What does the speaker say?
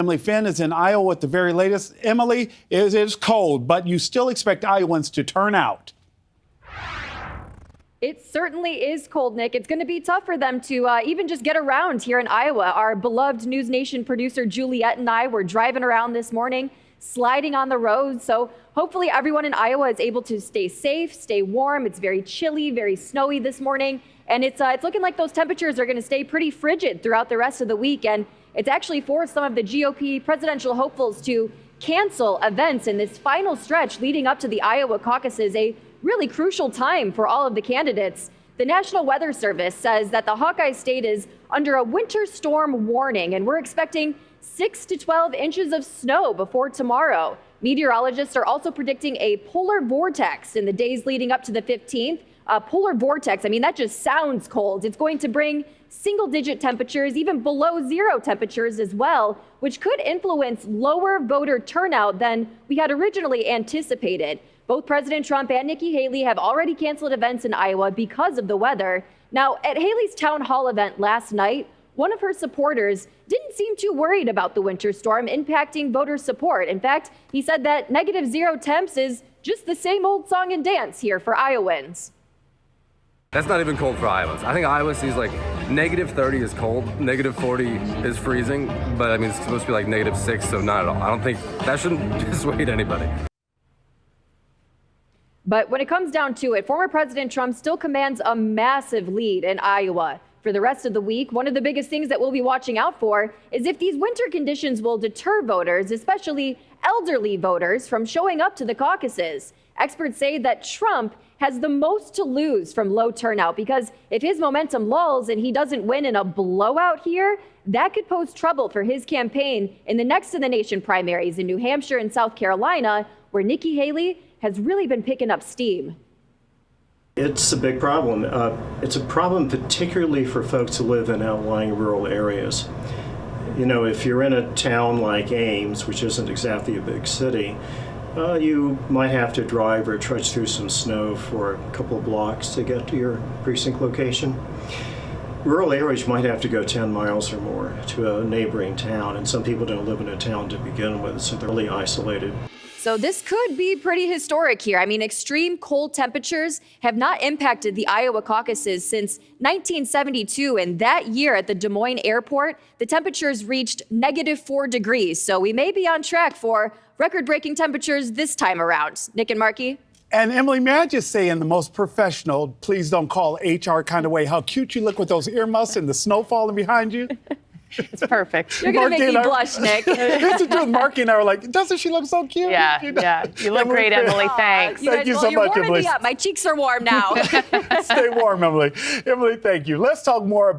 Emily Finn is in Iowa with the very latest. Emily, it is cold, but you still expect Iowans to turn out. It certainly is cold, Nick. It's going to be tough for them to even just get around here in Iowa. Our beloved NewsNation producer Juliet and I were driving around this morning, sliding on the roads. So hopefully everyone in Iowa is able to stay safe, stay warm. It's very chilly, very snowy this morning. And it's looking like those temperatures are going to stay pretty frigid throughout the rest of the week. And it's actually forced some of the GOP presidential hopefuls to cancel events in this final stretch leading up to the Iowa caucuses, a really crucial time for all of the candidates. The National Weather Service says that the Hawkeye State is under a winter storm warning, and we're expecting 6 to 12 inches of snow before tomorrow. Meteorologists are also predicting a polar vortex in the days leading up to the 15th. A polar vortex, I mean, that just sounds cold. It's going to bring single-digit temperatures, even below zero temperatures as well, which could influence lower voter turnout than we had originally anticipated. Both President Trump and Nikki Haley have already canceled events in Iowa because of the weather. Now, at Haley's town hall event last night, one of her supporters didn't seem too worried about the winter storm impacting voter support. In fact, he said that -0 temps is just the same old song and dance here for Iowans. That's not even cold for Iowans. I think Iowa sees like -30 is cold, -40 is freezing, but I mean, it's supposed to be like -6, so not at all. I don't think that shouldn't dissuade anybody. But when it comes down to it, former President Trump still commands a massive lead in Iowa. For the rest of the week, one of the biggest things that we'll be watching out for is if these winter conditions will deter voters, especially elderly voters, from showing up to the caucuses. Experts say that Trump has the most to lose from low turnout because if his momentum lulls and he doesn't win in a blowout here, that could pose trouble for his campaign in the next in the nation primaries in New Hampshire and South Carolina, where Nikki Haley has really been picking up steam. It's a big problem. It's a problem particularly for folks who live in outlying rural areas. You know, if you're in a town like Ames, which isn't exactly a big city, you might have to drive or trudge through some snow for a couple of blocks to get to your precinct location. Rural areas might have to go 10 miles or more to a neighboring town, and some people don't live in a town to begin with, so they're really isolated. So this could be pretty historic here. I mean, extreme cold temperatures have not impacted the Iowa caucuses since 1972. And that year at the Des Moines airport, the temperatures reached -4 degrees. So we may be on track for record-breaking temperatures this time around. Nick and Marky? And Emily, may I just say in the most professional, please don't call HR kind of way, how cute you look with those earmuffs and the snow falling behind you. It's perfect. You're going to make me blush, Nick. This is true. Marky and I were like, doesn't she look so cute? Yeah, You know? yeah. You look great, Emily. Thanks. Thank you so you're much, warming Emily. me up. My cheeks are warm now. Stay warm, Emily. Emily, thank you. Let's talk more about